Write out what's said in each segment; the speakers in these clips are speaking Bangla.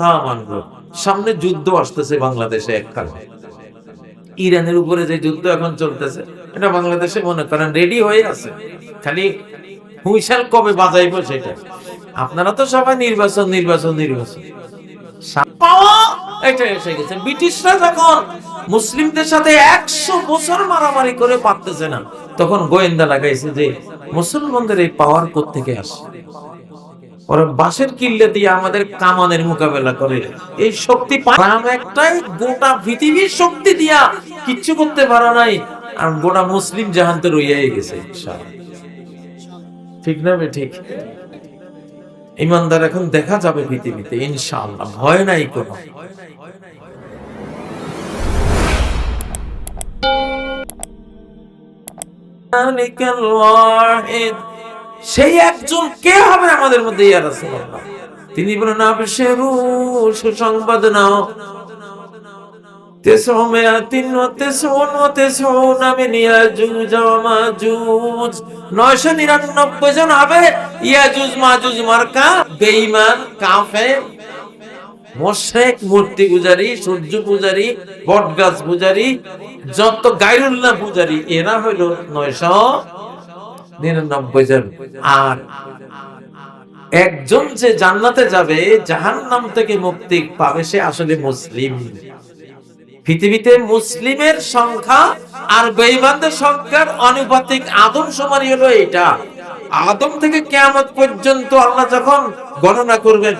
তা মানব। সামনে যুদ্ধ আসতেছে বাংলাদেশে একখানে, ইরানের উপরে যে যুদ্ধ এখন চলতেছে, এটা বাংলাদেশে মনে করেন রেডি হয়ে আছে, খালি হুইসেল কবে বাজাইবো সেটা। আপনারা তো সবাই নির্বাচন নির্বাচন নির্বাচন, পাওয়া এটা এসে গেছে। ব্রিটিশরা যখন মুসলিমদের সাথে 100 বছর মারামারি করে পারতেছে না, তখন গোয়েন্দা লাগাইছে যে মুসলমানদের এই পাওয়ার কোত্থেকে আসে, ওরা বাঁশের কিল্লে দিয়ে আমাদের কামানের মোকাবেলা করে, এই শক্তি পাম একটাই, গোটা পৃথিবীর শক্তি দিয়া কিচ্ছু করতে পারে নাই, আর গোটা মুসলিম জাহানতে রইয়াই গেছে। ঠিক না বে ঠিক? ইমানদার এখন দেখা যাবে পৃথিবীতে ইনশাআল্লাহ, ভয় নাই কোনো। সেই একজন কে হবে আমাদের মধ্যে, ইয়া রাসূলুল্লাহ? তিনি বলেন আবশিরু, সুসংবাদ নাও, 999 মিন ইয়াজুজ ওয়া মাজুজ, 999 জন হবে ইয়াজুজ মাজুজ মার্কা বেঈমান, কাফের, মুশরিক, মূর্তি পূজারী, সূর্য পূজারী, বটগাছ পূজারী, যত গায়রুল্লাহ পূজারী, এরা হইল 999 জন। আর একজন যে জান্নাতে যাবে, জাহান্নাম থেকে মুক্তি পাবে, সে আসলে মুসলিম। পৃথিবীতে মুসলিমের সংখ্যা আর বেঈমানদের সংখ্যার আনুপাতিক আদমশুমারি হলো এটা। আদম থেকে কিয়ামত পর্যন্ত আল্লাহ যখন গণনা করবেন,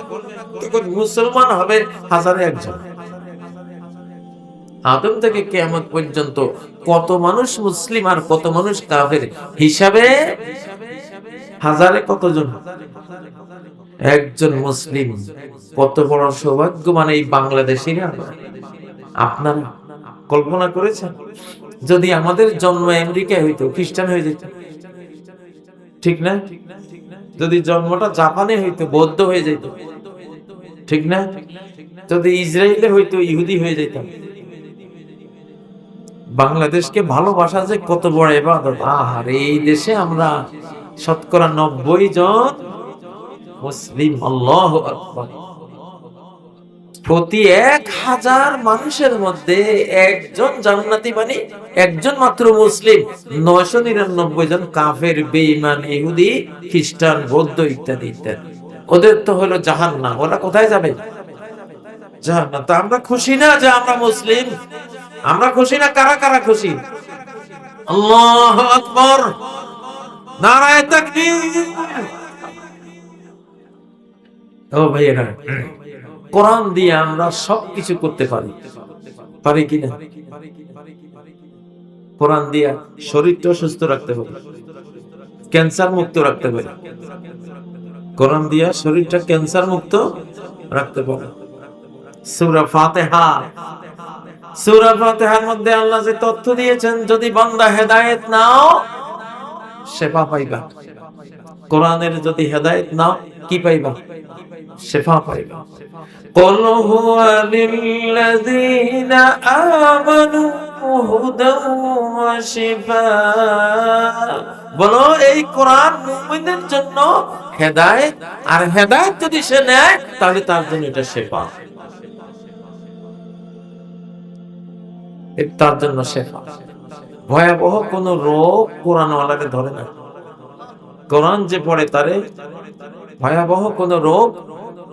তখন মুসলমান হবে 1001 জন। আদম থেকে কিয়ামত পর্যন্ত কত মানুষ মুসলিম আর কত মানুষ কাফের হিসাবে হাজারে কতজন? একজন মুসলিম। কত বড় সৌভাগ্যবান এই বাংলাদেশিরা। আপনারা কল্পনা করেছেন যদি আমাদের জন্ম আমেরিকায় হইতো, খ্রিস্টান হয়ে যেত, ঠিক না? যদি জন্মটা জাপানে হইতো, বৌদ্ধ হয়ে যেত, ঠিক না? যদি ইসরায়েলে হইতো, ইহুদি হয়ে যেত। বাংলাদেশকে ভালোবাসা যে কত বড় ইবাদত। আর এই দেশে আমরা শতকরা 90 জন মুসলিম। আল্লাহু আকবার। প্রতি 1000 মানুষের মধ্যে একজন জান্নাতি, মানে একজন মাত্র মুসলিম, 999 জন কাফের, বেঈমান, ইহুদি, খ্রিস্টান, বৌদ্ধ ইত্যাদি ইত্যাদি। ওদের তো হলো জাহান্নাম। ওরা কোথায় যাবে? জাহান্নাম। তা আমরা খুশি না যে আমরা মুসলিম? আমরা খুশি না? কারা কারা খুশি? আল্লাহু আকবার, নারায়ে তাকবীর। ও ভাইয়েরা, কোরআন দিয়ে আমরা সবকিছু করতে পারি, পারি কিনা? কোরআন দিয়ে শরীরটা সুস্থ রাখতে হবে, ক্যান্সার মুক্ত রাখতে হবে। কোরআন দিয়ে শরীরটা ক্যান্সার মুক্ত রাখতে পারে। সূরা ফাতিহা, সূরা ফাতিহার মধ্যে আল্লাহ যে তথ্য দিয়েছেন, যদি বান্দা হেদায়েত নাও শিফা পাইবা। কোরআনের যদি হেদায়েত নাও, কি পাইবা? শিফা পাইবা। قل هو للذين آمنوا هدى وشفاء। বলো এই কোরআন মুমিনদের জন্য হেদায়েত, আর হেদায়েত যদি সে নেয় তাহলে তার জন্য এটা শিফা, তার জন্য শিফা। ভয়াবহ কোন রোগ কোরআন ওয়ালাকে ধরে না। কোরআন যে পড়ে তারে ভয়াবহ কোন রোগ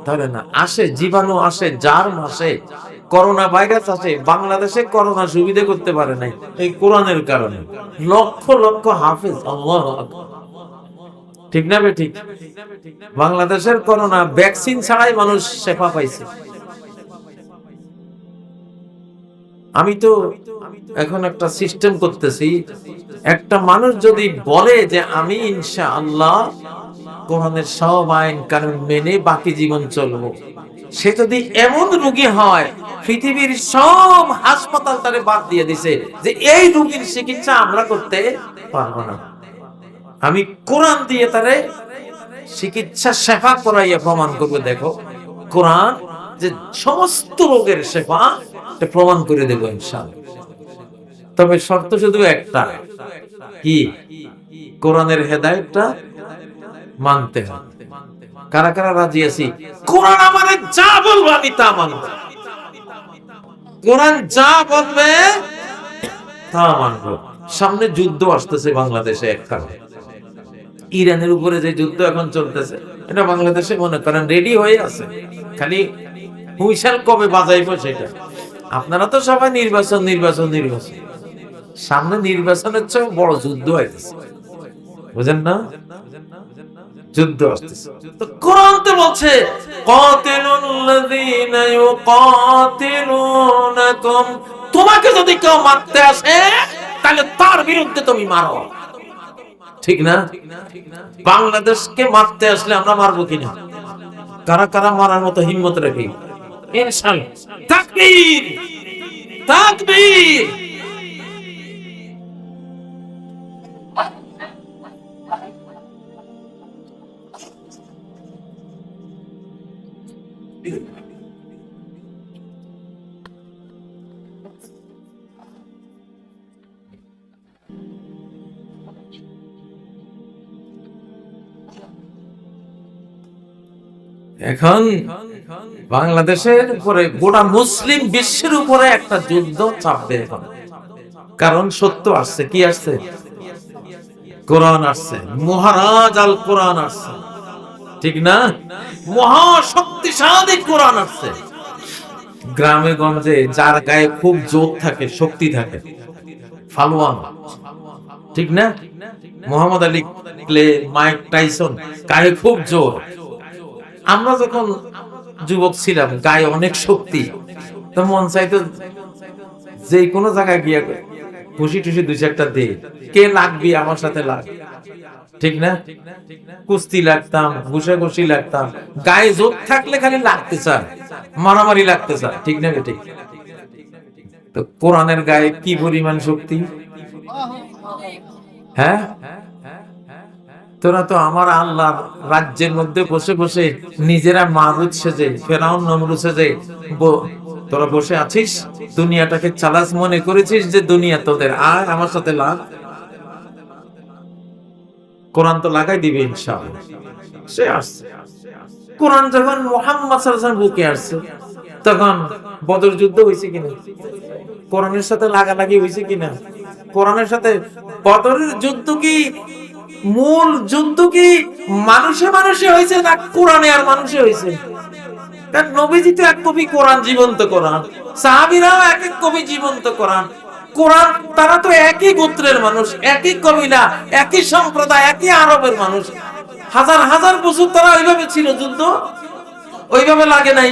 ধরে না। আসে জীবাণু, আসে জার্ম, আসে করোনা ভাইরাস, আসে। বাংলাদেশে করোনা সুবিধা করতে পারে নাই এই কোরআনের কারণে। লক্ষ লক্ষ হাফেজ, আল্লাহু আকবার, ঠিক না বে ঠিক? বাংলাদেশের করোনা ভ্যাকসিন ছাড়াই মানুষ শেফা পাইছে। আমি তো এখন একটা সিস্টেম করতেছি, একটা মানুষ যদি বলে যে আমি ইনশাআল্লাহ কোরআনের সব আইন কানুন মেনে বাকি জীবন চলবো, সে যদি এমন রোগী হয় পৃথিবীর সব হাসপাতাল তারে বাদ দিয়ে দিছে যে এই রোগীর চিকিৎসা আমরা করতে পারবো না, আমি কোরআন দিয়ে তারে চিকিৎসা শেফা করাইয়া প্রমাণ করবো। দেখো কোরআন যে সমস্ত রোগের শেফা প্রমাণ করে দেবো ইনশাআল্লাহ। তবে শর্ত শুধু একটা, কি? কোরআনের হেদায়েতটা মানতে হবে। কারা কারা রাজি আছি কোরআন আমারে যা বলবে আমি তা মানব, কোরআন যা বলবে তা মানব। সামনে যুদ্ধ আসতেছে বাংলাদেশে একখানে, ইরানের উপরে যে যুদ্ধ এখন চলতেছে এটা বাংলাদেশে মনে করেন রেডি হয়ে আছে, খালি হুইসেল কবে বাজাইবো সেটা। আপনারা তো সবাই নির্বাচন নির্বাচন নির্বাচন, সামনে নির্বাচনের চেয়ে বড় যুদ্ধ হইতেছে, বুঝেন না? যুদ্ধ আসতেছে। তো কোরআন তো বলছে কাতিলুল্লাযীনা ইউকাতিলুনাকুম, তোমাকে যদি কেউ মারতে আসে তাহলে তার বিরুদ্ধে তুমি মারো, ঠিক না? বাংলাদেশকে মারতে আসলে আমরা মারবো কিনা? কারা কারা মারার মতো হিম্মত রাখি? ইনশাআল্লাহ। তাকবীর তাকবীর। এখন বাংলাদেশের উপরে গোটা মুসলিম বিশ্বের উপরে একটা যুদ্ধ চাপবে এখন, কারণ সত্য আসছে। কি আসছে? কোরআন আসছে, মহারাজ আল কোরআন আসছে, ঠিক না? মহা শক্তিশালী কোরআন আসছে। গ্রামে গঞ্জে যার গায়ে খুব জোর থাকে, শক্তি থাকে, ফালওয়ান, ঠিক না? Mohammad Ali, clay, Mike Tyson, গায়ে খুব জোর। আমরা যখন যুবক ছিলাম গায়ে অনেক শক্তি, তো মন চাইতো যে কোনো জায়গায় গিয়ে খুশি টুসি দুই চারটা দিয়ে কে লাগবি আমার সাথে লাগ, ঠিক না? কুস্তি লাগতাম, ঘুষাঘুষি লাগতাম, গায়ে জোর থাকলে খালি লাগতে চায়, মারামারি লাগতে চায়, ঠিক না? ঠিক। তো কোরআনের গায়ে কি পরিমাণ শক্তি! হ্যাঁ, তোরা তো আমার আল্লাহর রাজ্যের মধ্যে বসে বসে নিজেরা মাবুদ সেজে, ফেরাউন নমরুদ সেজে তোরা বসে আছিস, দুনিয়াটাকে চালাস মনে করেছিস যে দুনিয়া তোদের, আয় আমার সাথে লাগ। কোরআন তো লাগাই দিবে ইনশাআল্লাহ। সে আসছে কোরআন যখন মুহাম্মদ সাল্লাল্লাহু আলাইহি ওয়াসাল্লাম বুকে আসছে, তখন বদর যুদ্ধ হয়েছে কিনা? কোরআনের সাথে লাগালাগি হয়েছে কিনা? কোরআনের সাথে বদরের যুদ্ধ কি মূল যুদ্ধ কি মানুষে মানুষে হয়েছে না কোরআনে আর মানুষে হয়েছে? কারণ নবীজি তো এক কপি কোরআন, জীবন্ত কোরআন, সাহাবীরাও এক এক কপি জীবন্ত কোরআন। কোরআন তারা তো একই গোত্রের মানুষ, একই কবিলা, একই সম্প্রদায়, একই আরবের মানুষ। হাজার হাজার বছর তারা ওইভাবে ছিল, যুদ্ধ ওইভাবে লাগে নাই।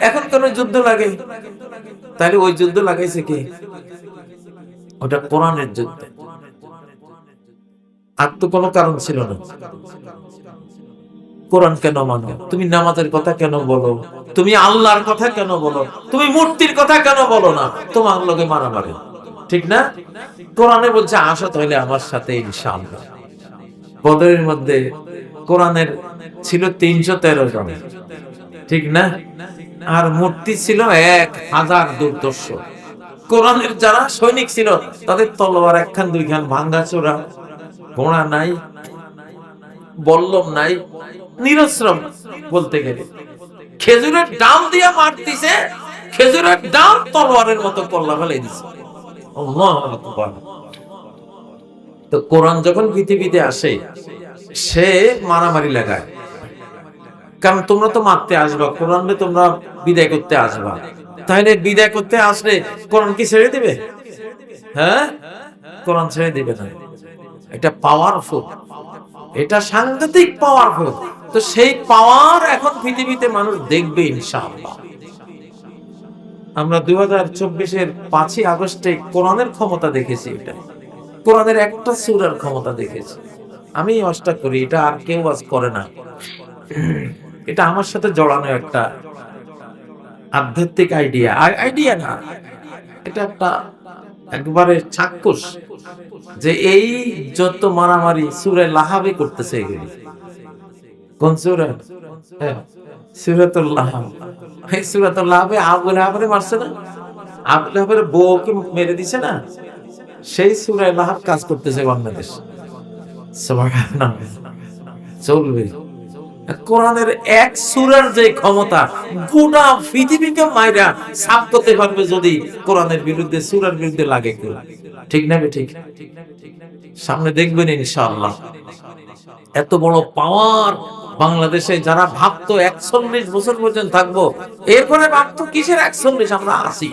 এখন কোন যুদ্ধ লাগে? তাহলে ওই যুদ্ধ লাগাইছে কে? ওটা কোরআনের যুদ্ধ। আর তো কোনো কারণ ছিল না। কোরআন কেন মানো? তুমি নামাজের কথা কেন বলো? তুমি আল্লাহর কথা কেন বলো? তুমি মূর্তির কথা কেন বলো না? তোমার লগে মারামারি, ঠিক না? কোরআনে বলছে আসো তাহলে আমার সাথে ইনশাআল্লাহ। বদরের মধ্যে কোরআনের ছিল 313 জন, ঠিক না? আর মূর্তি ছিল 1000 দুর্দর্শ। কোরআনের যারা সৈনিক ছিল তাদের তলোয়ার একখান দুইখান, ভাঙ্গা চোরা, ঘোড়া নাই, বল্লম নাই, নিরস্ত্র বলতে গেলে। খেজুরের ডাল দিয়া মারতিছে, খেজুরের ডাল তলোয়ারের মতো কল্লা ফেলে দিছে। আল্লাহু আকবার। তো কোরআন যখন পৃথিবীতে আসে সে মারামারি লাগায়, কারণ তোমরা তো মারতে আসবা, কোরআনে তোমরা বিদায় করতে আসবা। তাহলে বিদায় করতে আসলে কোরআন কি ছেড়ে দিবে? হ্যাঁ, কোরআন ছেড়ে দিবে না। এটা পাওয়ারফুল, এটা সাংঘাতিক পাওয়ারফুল। তো সেই পাওয়ার এখন পৃথিবীতে মানুষ দেখবে ইনশাআল্লাহ। আমরা 2024-এর 5ই আগস্টে কোরআনের ক্ষমতা দেখেছি। এটা কোরআনের একটা সূরার ক্ষমতা দেখেছি। আমি আশা করি এটা আর কেউ আজ করে না। এটা আমার সাথে জড়ানো একটা আধ্যাত্মিক আইডিয়া না, এটা একটা একবারে চাক্ষুষ যে এই যত মারামারি সূরা লাহাবে করতেছে এগুলি। কোন সূরা? সূরাতুল লাহাব। এই সূরাতুল লাহাবে আবু লাহাবরে মারছে না, আবু লাহাবের বউকে মেরে দিছে না, সেই সূরা লাহাব কাজ করতেছে বাংলাদেশ। সুবহানাল্লাহ। চলবে কোরআনের এক সূরার যে ক্ষমতা, গোটা পৃথিবীকে মাইরা সাফ করতে পারবে যদি কোরআনের বিরুদ্ধে, সূরার বিরুদ্ধে লাগে কেউ। ঠিক না ঠিক? সামনে দেখবেন ইনশাআল্লাহ। এত বড় পাওয়ার বাংলাদেশে, যারা ভাবতো 41 বছর পর্যন্ত থাকবো, এরপরে ভাবতো কিসের 41, আমরা আছি,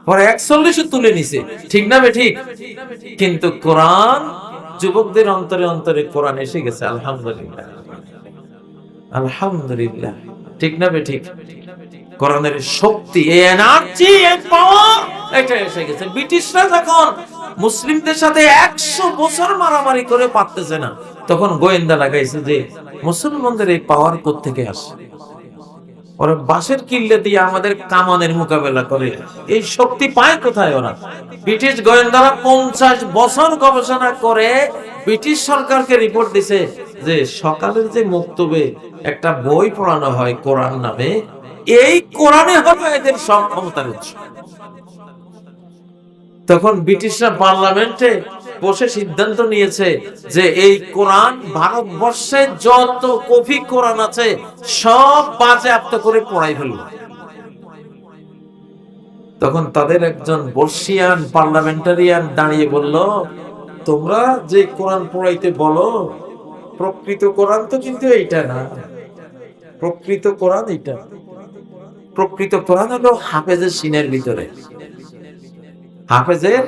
পরে 41 তুলে নিছে। ঠিক না ঠিক? কিন্তু কোরআন, যুবকদের অন্তরে অন্তরে কোরআন এসে গেছে। আলহামদুলিল্লাহ, আলহামদুলিল্লাহ। ঠিক না ঠিক? কোরআনের শক্তি, এনার্জি, পাওয়ার, এটা এসে গেছে। ব্রিটিশরা যখন মুসলিমদের সাথে 100 বছর মারামারি করে পারতেছে না, তখন গোয়েন্দা লাগাইছে যে মুসলমানদের এই পাওয়ার কোত্থেকে আসে। ওরা বাঁশের কিল্লে দিয়ে আমাদের কামানের মোকাবেলা করে, এই শক্তি পায় কোথায় ওরা? ব্রিটিশ গোয়েন্দারা 50 বছর গবেষণা করে ব্রিটিশ সরকারকে রিপোর্ট দিছে যে সকালের যে মক্তবে একটা বই পড়ানো হয় কোরআন নামে, এই কোরআনে হবে এদের সব ক্ষমতার উৎস। তখন ব্রিটিশরা পার্লামেন্টে বসে সিদ্ধান্ত নিয়েছে যে এই কোরআন, ভারতবর্ষে যত কপি কোরআন আছে সব বাজেয়াপ্ত করে পড়াই ফেলল। তখন তাদের একজন বর্ষিয়ান পার্লামেন্টারিয়ান দাঁড়িয়ে বলল, তোমরা যে কোরআন পড়াইতে বলো, প্রকৃত কোরআন তো কিন্তু এইটা না। প্রকৃত কোরআন এইটা, প্রকৃত কোরআন হলো হাফেজের সিনের ভিতরে, হাফেজের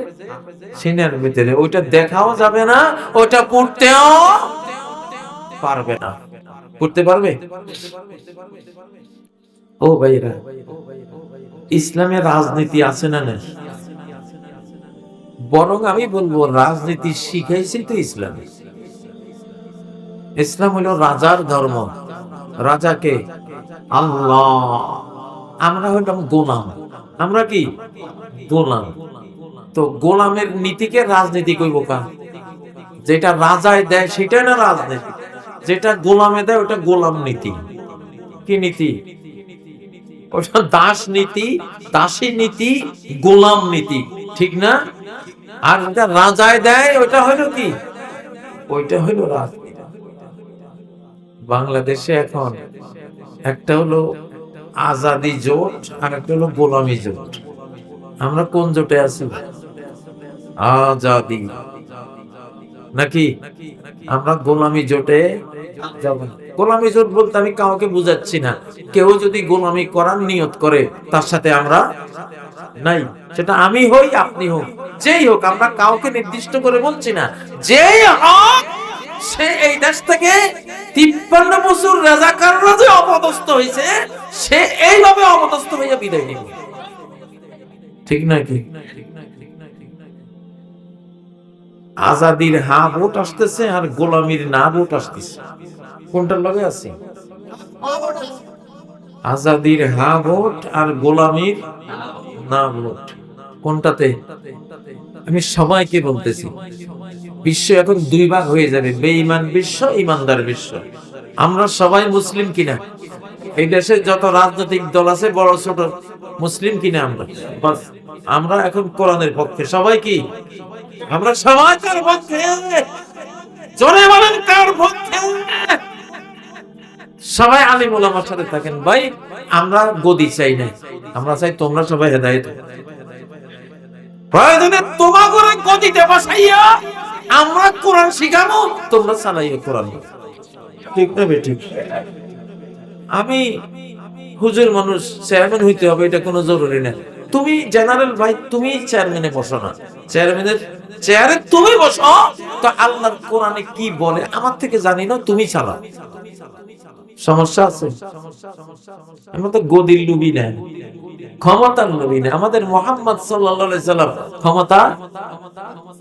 সিনের ভিতরে। ওইটা দেখাও যাবে না, ওইটা পড়তেও পারবে না। পড়তে পারবে? ও ভাইরা, ইসলামের রাজনীতি আছে না না? বরং আমি বলবো রাজনীতি শিখাইছে তো ইসলাম। ইসলাম হলো রাজার ধর্ম। রাজাকে আল্লাহ, আমরা হইলাম গোলাম। আমরা কি গোলাম? তো গোলামের নীতিকে রাজনীতি কইব কার? যেটা রাজায় দেয় সেটা না রাজনীতি, যেটা গোলামে দেয় ওটা গোলাম নীতি। কি নীতি? ওটা দাস নীতি, দাসী নীতি, গোলাম নীতি। ঠিক না? আর যেটা রাজায় দেয় ওটা হইল কি? ওইটা হইল রাজনীতি। বাংলাদেশে এখন একটা হলো আজাদি জোট, আর একটা হলো গোলামি জোট। আমরা কোন জোটে আছি? আজাদি নাকি আমরা গোলামি জোটে যাব? গোলামি জোট বলতে আমি কাউকে বুঝাচ্ছি না। কেউ যদি গোলামি করার নিয়ত করে, তার সাথে আমরা নাই। সেটা আমি হই, আপনি হোক, যেই হোক, আমরা কাউকে নির্দিষ্ট করে বলছি না। যেই হোক, সে এই দেশ থেকে 53 বছর রাজাকাররা যে অপদস্থ হয়েছে, সে এইভাবে অপদস্থ হইয়া বিদায় নিবে। ঠিক নাকি? আজাদির হা ভোট আসতেছে আর গোলামির না ভোট আসতেছে। কোনটার লগে আছে? আজাদির হা ভোট আর গোলামির না ভোট। কোনটাতে? আমি সবাইকে বলতেছি, বিশ্ব এখন 2 ভাগ হয়ে যাবে, বেঈমান বিশ্ব, ইমানদার বিশ্ব। আমরা সবাই মুসলিম কিনা? এই দেশে যত রাজনৈতিক দল আছে, বড় ছোট, মুসলিম কিনা আমরা? বাস, আমরা এখন কোরআনের পক্ষে। সবাই কি? আমরা সবাই কার পক্ষে? জোরে বলেন, কার পক্ষে? সবাই আলিম ওলামার সাথে থাকেন। ভাই, আমরা গদি চাই না, আমরা চাই তোমরা সবাই হেদায়েত। প্রয়োজনে তোমাকে গদিতে বসাইয়া আমরা কোরআন শিখাবো, তোমরা চালাইও কোরআন। ঠিক না বেঠিক? আমি হুজুর মানুষ, চেয়ারম্যান হইতে হবে এটা কোনো জরুরি না। তুমি জেনারেল ভাই, তুমি চেয়ারম্যানে বসো না, চেয়ারম্যানের চেয়ারে তুমি বসো। তো আল্লাহর কোরআনে কি বলে আমার থেকে জানি না, তুমি চালাও। সমস্যা আছে? আমরা তো গদির লুবি না, ক্ষমতার লোভী না। আমাদের মুহাম্মদ সাল্লাল্লাহু আলাইহি সাল্লাম ক্ষমতা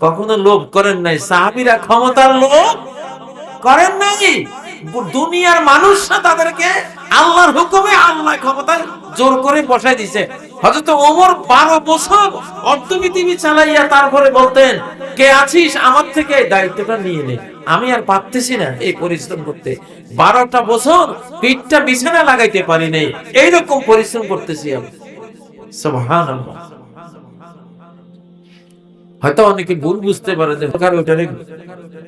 কখনো লোভ করেন নাই। সাহাবীরা ক্ষমতার লোভ করেন নাই। দুনিয়ার মানুষরা তাদেরকে আল্লাহর হুকুমে, আল্লাহ ক্ষমতায় জোর করে বসাই দিয়েছে। হযরত ওমর 12 বছর অর্থনীতি চালাইয়া তারপরে বলতেন, কে আছিস আমার থেকে দায়িত্বটা নিয়ে নে, আমি আর পারতেছি না এই পরিশ্রম করতে। 12টা বছর পিঠটা বিছানা লাগাইতে পারি নাই, এইরকম পরিশ্রম করতেছি আমি। সুবহানাল্লাহ। হয়তো অনেকে ভুল বুঝতে পারে যে ওটারে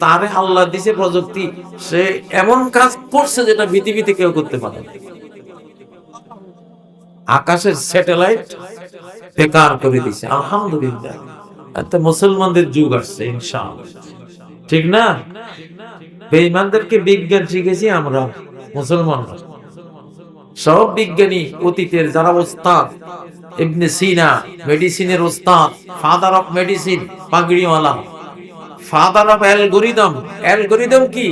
তারে আল্লাহ দিছে প্রযুক্তি, সে এমন কাজ করছে যেটা পৃথিবীতে কেউ করতে পারে না। আকাশের স্যাটেলাইট বেকার করে দিছে, আলহামদুলিল্লাহ। এতে মুসলমানদের যুগ আসছে ইনশাআল্লাহ, ঠিক না? বেঈমানদেরকে বিজ্ঞান শিখেছি আমরা মুসলমানরা। সব বিজ্ঞানী অতীতের যারা ওস্তাদ, ইবনে সিনা মেডিসিনের ওস্তাদ, ফাদার অফ মেডিসিন, পাগড়িওয়ালা, ফাদার অফ অ্যালগরিদম। অ্যালগরিদম কি?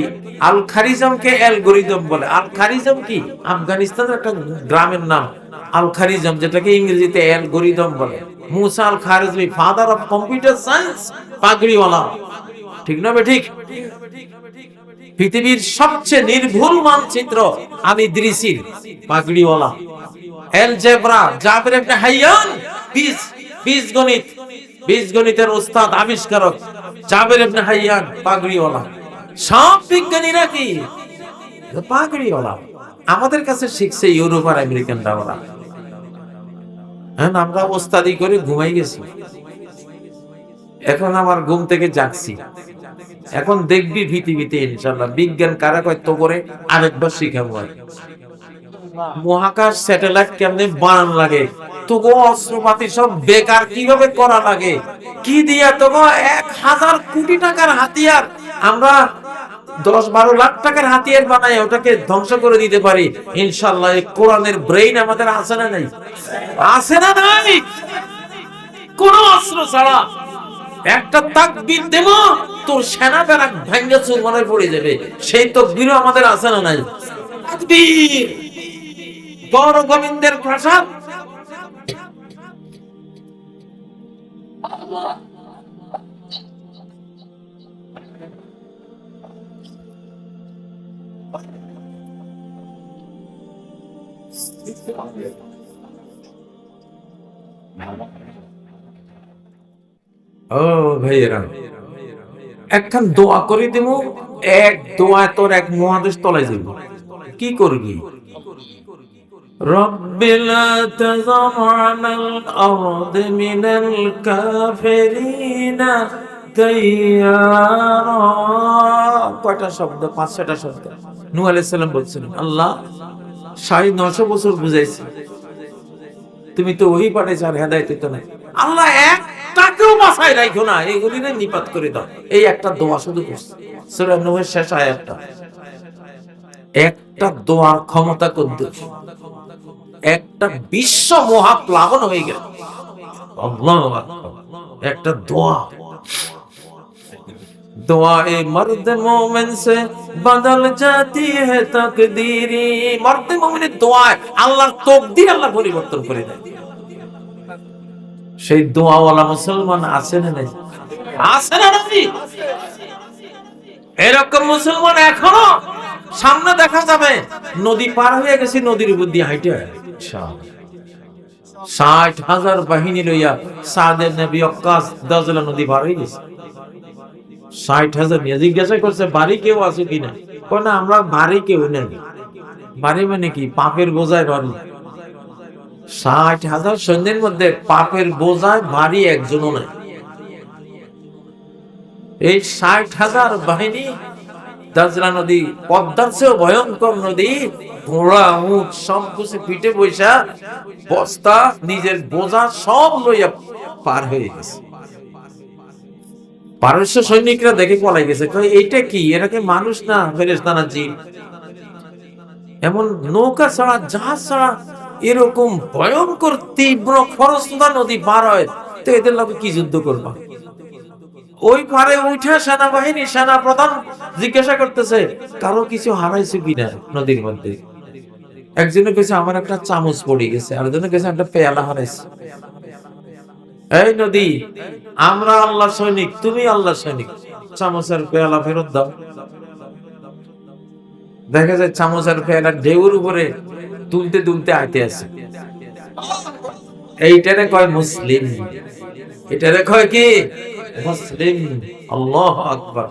আল খারিজমকে অ্যালগরিদম বলে। আল খারিজম কি? আফগানিস্তানের একটা গ্রামের নাম আল খারিজম, যেটাকে ইংরেজিতে অ্যালগরিদম বলে। মুসা আল খারিজমি, ফাদার অফ কম্পিউটার সায়েন্স, পাগড়িওয়ালা, ঠিক না ঠিক? পৃথিবীর সবচেয়ে নির্ভুল মানচিত্র আল ইদরিসি, পাগড়িওয়ালা। অ্যালজেব্রা, জাবের ইবনে হাইয়ান, বীজগণিতের ওস্তাদ, আবিষ্কারক জাবের ইবনে হাইয়ান, পাগড়িওয়ালা। সব বিজ্ঞানীরা কি পাগড়িওয়ালা। আমাদের কাছে শিখছে ইউরোপ আর আমেরিকানরা। ওরা আমরা ওস্তাদি করে ঘুমাই গেছি, এখন আমার ঘুম থেকে জাগছি। এখন দেখবি পৃথিবীতে ইনশাআল্লাহ বিজ্ঞান কারা কয় তো করে আরেকবার শিখাবো। মহাকাশ স্যাটেলাইট কেমনে বানান লাগে, তোগো অস্ত্রপাতি সব বেকার কিভাবে করা লাগে, কি দিয়া তোগো 1000 কোটি টাকার হাতিয়ার আমরা 10-12 লাখ টাকার হাতিয়ার বানাই ওটাকে ধ্বংস করে দিতে পারি ইনশাআল্লাহ। এই কোরআনের ব্রেইন আমাদের আছে না নাই? আছে না নাই? কোন অস্ত্র ছাড়া একটা তাকবীর দেব, তোর সেনা ব্যারাক ভাঙা চুরমারে পড়ে যাবে। সেই তাকবীরও আমাদের আছে না নাই? তাকবীর, বড় গোবিন্দের প্রসাদ। ও ভাইয়েরা, একখান দোয়া করে দেব, এক দোয়ায় তোর এক মহাদেশ তলায় যাব। কি করবি? রব্বিলা তাযারআনাল আরদ মিনাল কাফিরিনা দাইয়ারা। কয়টা শব্দ? 5-6টা শব্দ। নূহ আলাইহিস সালাম বলছিলেন, আল্লাহ 950 বছর বুঝাইছি, তুমি তো ওই পাঠাইছ আর হেদায়েত তো নাই। আল্লাহ একটাকেও বাঁচায় রাখো না, এগুলিরে নিপাত করে দাও। এই একটা দোয়া শুধু করছে সূরা নূহের শেষ আয়াতটা। একটা দোয়ার ক্ষমতা কদ্দুর, একটা বিশ্ব মহাপ্লাবন হয়ে গেল। আল্লাহু আকবার। একটা দোয়া, दुआए मर्द मोमिन से बदल जाती है तकदीरी। मर्द मोमिনের দোয়ায় আল্লাহর তাকদীর আল্লাহ পরিবর্তন করে দেয়। সেই দোয়াওয়ালা মুসলমান আছে না নাই? আছে না নাই? এরকম মুসলমান এখনো সামনে দেখা যাবে। নদী পার হয়ে গেছে, নদীর উপর দিয়ে হাইটে 60,000 বাহিনী লইয়া সাদ ইবনে আবি ওয়াক্কাস দাজলা নদী পার হয়ে গেছে। 60,000 নিয়ে জিজ্ঞাসা করছে বাড়ি কেউ আছে কিনা? কোন না, আমরা বাড়ি কেউ নেই। বাড়ি মানে কি? পাপের বোঝায় বাড়ি। 60,000 সৈন্যের মধ্যে পাপের বোঝায় বাড়ি একজনও নাই। এই 60,000 বাহিনী দাজলা নদী, পদ্মার চেয়েও ভয়ঙ্কর নদী, ঘোড়া উট সব কিছু পিঠে বৈশা, বস্তা নিজের বোঝা সব লইয়া পার হয়ে গেছে। পারস্য সৈনিকরা দেখে পলাই গেছে, এইটা কি? এটাকে মানুষ না ফেরেশতা না জিন? এমন নৌকা ছাড়া, জাহাজ ছাড়া এরকম ভয়ঙ্কর তীব্র খরস্রোতা নদী পার হয়, তো এদের লোকে কি যুদ্ধ করবা? ওই পারে উঠা সেনাবাহিনী, সেনা প্রধান জিজ্ঞাসা করতেছে কারো কিছু হারাইছে কিনা নদীর মধ্যে। একজনে কেছে আমার একটা চামচ পড়ে গেছে, আরেকজনে কেছে একটা পেয়ালা হারাইছে। এই নদী, আমরা আল্লাহ সৈনিক, তুমি আল্লাহ সৈনিক, চামচের পেয়ালা ফেরত দাও। দেখা যায় চামচের পেয়ালা ঢেউর উপরে তুলতে তুলতে আইতে আছে। এইটারে কয় মুসলিম, এটারে কয় কি? মুসলিম। আল্লাহু আকবার।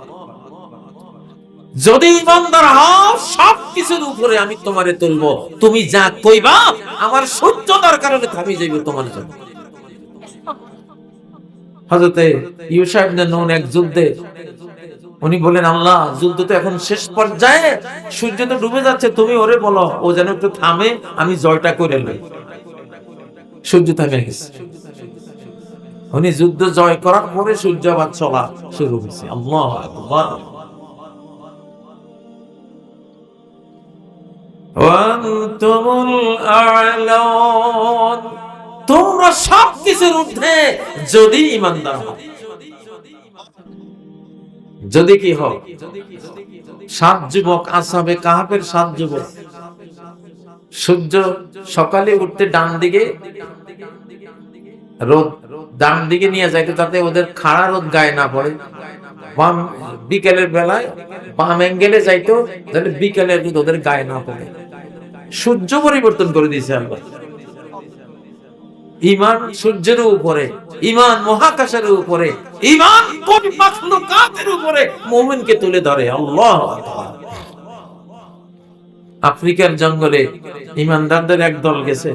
যদি ইমানদার হও, সবকিছুর উপরে আমি তোমারে তুলবো, তুমি যা কইবা আমার সহ্যতার কারণে থামি যাইবে তোমার জন্য। হযরতে ইউশা ইবনে নুন এক যুদ্ধে উনি বলেন, আল্লাহ যুদ্ধ তো এখন শেষ পর্যায়ে, সূর্য তো ডুবে যাচ্ছে, তুমি ওরে বলো ও যেন একটু থামে, আমি জয়টা করে লই। সূর্য থেমে গেছে। উনি যুদ্ধ জয় করার পরে সূর্য আবার চলা শুরু হয়েছে। আল্লাহু আকবার। ওয়ান্তুমুল আ'লাউন, তোমরা সবকিছুর ঊর্ধ্বে যদি ঈমানদার হও। যদি কি হও? 7 যুবক, আসহাবে কাহাফের 7 যুবক, সূর্য সকালে উঠতে ডান দিকে রোদ, ডান দিকে নিয়ে যাইতে যাতে ওদের খাড়া রোদ গায়ে না পড়ে, বাম বিকেলের বেলায় বাম অ্যাঙ্গেলে যাইতো যাতে বিকেলের রোদ ওদের গায়ে না পড়ে। সূর্য পরিবর্তন করে দিয়েছে আল্লাহ। ঈমান সূর্যের উপরে, ঈমান মহাকাশের উপরে, ঈমান কোটি মাখলুকাতের উপরে মুমিনকে তুলে ধরে। আল্লাহু আকবার। আফ্রিকার জঙ্গলে ঈমানদারদের এক দল গেছে,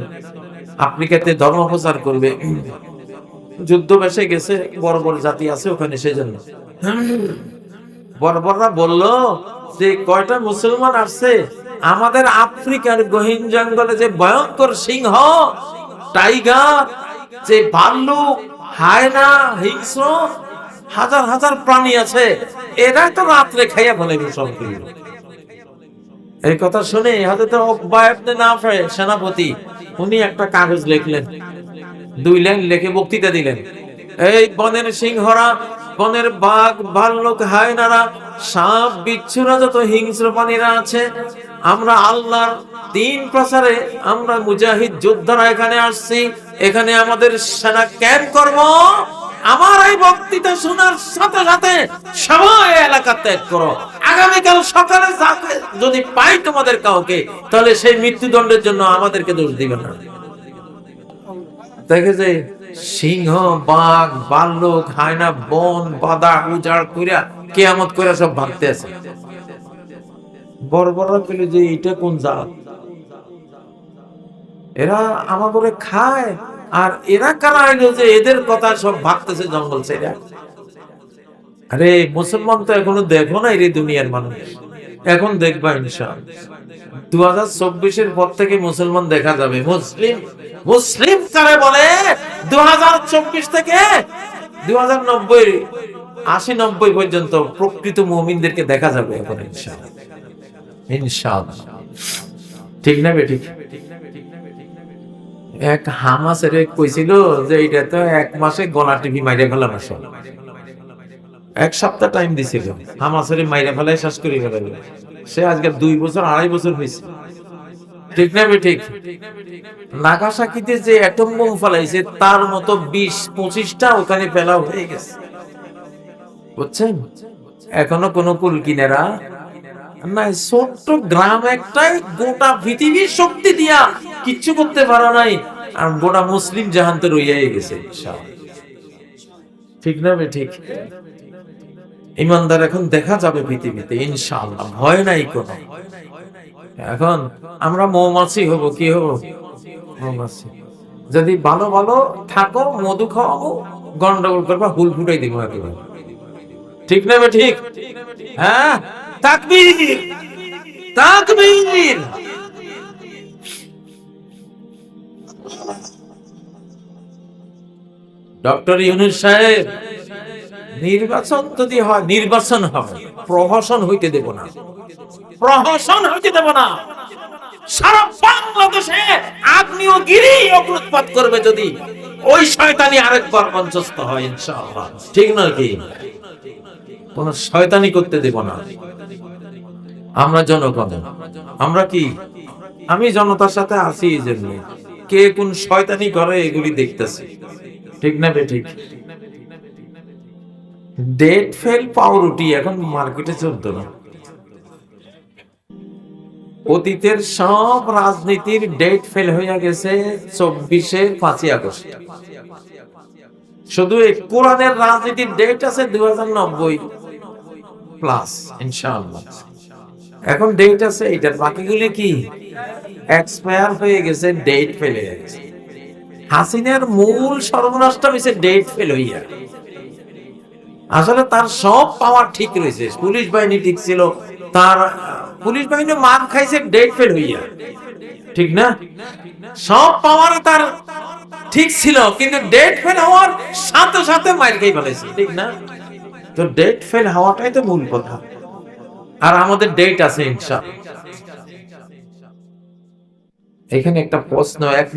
আফ্রিকাতে ধর্ম প্রচার করবে, যুদ্ধ বেশে গেছে, বড় বড় জাতি আছে ওখানে, সেজন্য বর্বররা বলল যে কয়টা মুসলমান আসছে, আমাদের আফ্রিকার গহীন জঙ্গলে যে ভয়ঙ্কর সিংহ, টাইগার, যে ভাল্লুক, হায়না, হিংস্র হাজার হাজার প্রাণী আছে, এরা তো রাত্রে খাইয়া ফেলে সব। এই কথা শুনে হযরত উকবা ইবনে নাফে সেনাপতি, উনি একটা কাগজ লিখলেন, 2 লাইন লিখে বক্তৃতা দিলেন। এই বনের সিংহরা, বনের বাঘ, ভাল্লুক, হায়নারা, সাপ, বিচ্ছুরা, যত হিংস্র প্রাণীরা আছে, আমরা আল্লাহর দ্বীন প্রচারে, আমরা মুজাহিদ যোদ্ধারা এখানে আসছি, এখানে আমাদের সেনা ক্যাম্প করব। আমার এই বক্তৃতা শোনার সাথে সাথে সবাই এলাকা ত্যাগ করো। আগামীকাল সকালে যদি পাই তোমাদের কাউকে, তাহলে সেই মৃত্যুদণ্ডের জন্য আমাদেরকে দোষ দিবে না। দেখে যে সিংহ, বাঘ, ভাল্লুক, হায়না বন বাদা উজাড় কইরা কিয়ামত কইরা সব ভাগতে আছে। বড় বড় পেল যে এটা কোন জাত, এরা আমাকে খায়, আর এরা কারা আইলো যে এদের কথা সব ভাগতেছে জঙ্গল ছেড়ে। আরে মুসলমান তো এখনো দেখো না এই দুনিয়ার মানুষ, এখন দেখবা ইনশাআল্লাহ। 2024-এর পর থেকে মুসলমান দেখা যাবে। মুসলিম মুসলিম কারে বলে 2024 থেকে 2090 80-90 পর্যন্ত প্রকৃত মুমিনদেরকে দেখা যাবে এখন ইনশাআল্লাহ। ইনশাআল্লাহ, ঠিক না বেঠিক? এক হামাসের কইছিল যে এটা তো 1 মাসে গলা টিভি মাইরে ফেলা না, 1 সপ্তাহ টাইম দিছিল, হামাসের মাইরে ফেলাই শেষ করে ফেলাল। সে আজকে 2 বছর 2.5 বছর হয়েছে, ঠিক না বেঠিক? নাগাসাকিতে যে অ্যাটম বোম ফেলাইছে তার মতো 20-25টা ওখানে ফেলা হয়ে গেছে, বুঝছেন? এখনো কোন কুল কিনেরা না, ছোট্ট গ্রাম একটাই গোটা পৃথিবীর শক্তি দিয়া কিচ্ছু করতে পারা নাই, আর গোটা মুসলিম জাহান তো রইয়াই গেছে। ঠিক না বেঠিক? ইমানদার এখন দেখা যাবে পৃথিবীতে ইনশাআল্লাহ, ভয় নাই কোন। এখন আমরা মৌমাছি হব, কি হব? মৌমাছি। যদি ভালো ভালো থাকো, মধু খাওয়াবো, গন্ডগোল করবা, হুল ফুটাই দিব একেবারে, ঠিক না বেঠিক? হ্যাঁ, তাকবীর, তাকবীর। ডক্টর ইউনূস সাহেব, নির্বাচন যদি হয়, নির্বাচন হবে, প্রহসন হইতে দেব না, প্রহসন হইতে দেব না। সারা বাংলাদেশে আগ্নেয়গিরি অগ্নুৎপাত করবে যদি ওই শয়তানি আরেকবার মঞ্চস্থ হয় ইনশাআল্লাহ, ঠিক নয় কি? কোন শয়তানি করতে দেব না। আমরা জনগণ, আমরা কি, আমি জনতার সাথে আছি, এই জন্য কে কোন শয়তানি করে এগুলি দেখতেছি, ঠিক না বেঠিক? ডেট ফেল পাউরুটি এখন মার্কেটে চলতো না। অতীতের সব রাজনীতির ডেট ফেল হয়ে গেছে 24-এর 5ই আগস্ট। শুধু এই কোরআনের রাজনীতির ডেট আছে 2090 প্লাস ইনশাআল্লাহ। এখন ডেট আছে এটার, বাকিগুলি কি এক্সপায়ার হয়ে গেছে, ডেট ফেল হয়ে গেছে। হাসিনার মূল সর্বনাশটা হয়েছে ডেট ফেল হইয়া। আসলে তার সব পাওয়ার ঠিক রয়েছে, পুলিশ বাহিনী ঠিক ছিল, তার পুলিশ বাহিনী মার খাইছে ডেট ফেল হইয়া, ঠিক না? সব পাওয়ার তার ঠিক ছিল, কিন্তু ডেট ফেল হওয়ার সাথে সাথে মার খেয়ে ফেলেছে, ঠিক না? তো ডেট ফেল হওয়াটাই তো মূল কথা। আর আমাদের ডেট আছে ইনশাআল্লাহ। এখানে একটা প্রশ্ন, এক